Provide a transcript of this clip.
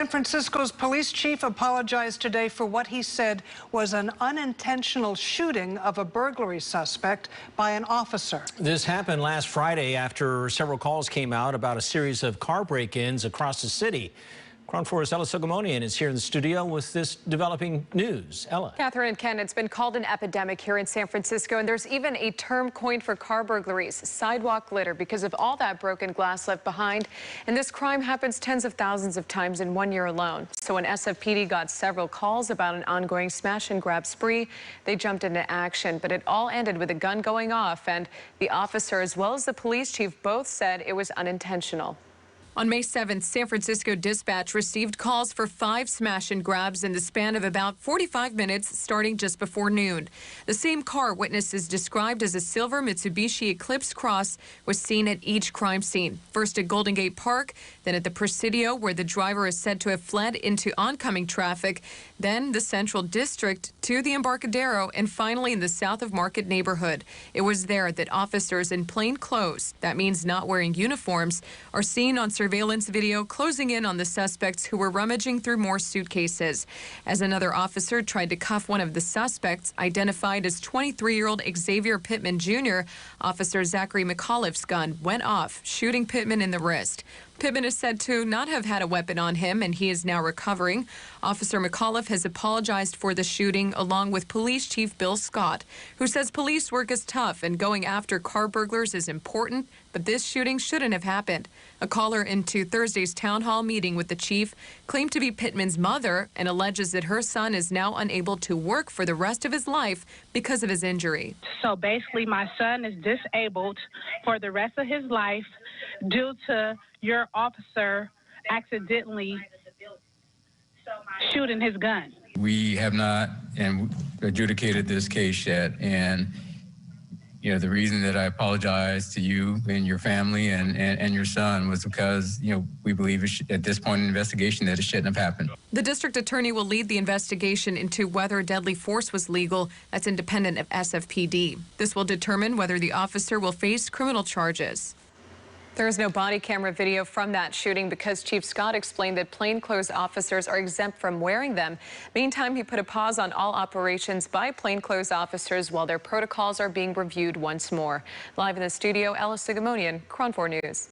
San Francisco's police chief apologized today for what he said was an unintentional shooting of a burglary suspect by an officer. This happened last Friday after several calls came out about a series of car break-ins across the city. Crown 4's Ella Sugimonian is here in the studio with this developing news. Ella. Catherine and Ken, it's been called an epidemic here in San Francisco, and there's even a term coined for car burglaries, sidewalk litter, because of all that broken glass left behind. And this crime happens tens of thousands of times in 1 year alone. So when SFPD got several calls about an ongoing smash and grab spree, they jumped into action. But it all ended with a gun going off, and the officer as well as the police chief both said it was unintentional. On May 7th, San Francisco Dispatch received calls for 5 smash and grabs in the span of about 45 minutes, starting just before noon. The same car witnesses described as a silver Mitsubishi Eclipse Cross was seen at each crime scene. First at Golden Gate Park, then at the Presidio, where the driver is said to have fled into oncoming traffic, then the Central District to the Embarcadero, and finally in the South of Market neighborhood. It was there that officers in plain clothes, that means not wearing uniforms, are seen on surveillance video closing in on the suspects who were rummaging through more suitcases. As another officer tried to cuff one of the suspects, identified as 23-year-old Xavier Pittman Jr., Officer Zachary McAuliffe's gun went off, shooting Pittman in the wrist. Pittman is said to not have had a weapon on him, and he is now recovering. Officer McAuliffe has apologized for the shooting, along with Police Chief Bill Scott, who says police work is tough and going after car burglars is important, but this shooting shouldn't have happened. A caller into Thursday's town hall meeting with the chief claimed to be Pittman's mother and alleges that her son is now unable to work for the rest of his life because of his injury. So basically, my son is disabled for the rest of his life due to your officer accidentally shooting his gun. We have not adjudicated this case yet, and the reason that I apologize to you and your family and your son was because we believe at this point in the investigation that it shouldn't have happened. The district attorney will lead the investigation into whether deadly force was legal. That's independent of SFPD. This will determine whether the officer will face criminal charges. There is no body camera video from that shooting because Chief Scott explained that plainclothes officers are exempt from wearing them. Meantime, he put a pause on all operations by plainclothes officers while their protocols are being reviewed once more. Live in the studio, Ella Sugimonian, Crown 4 News.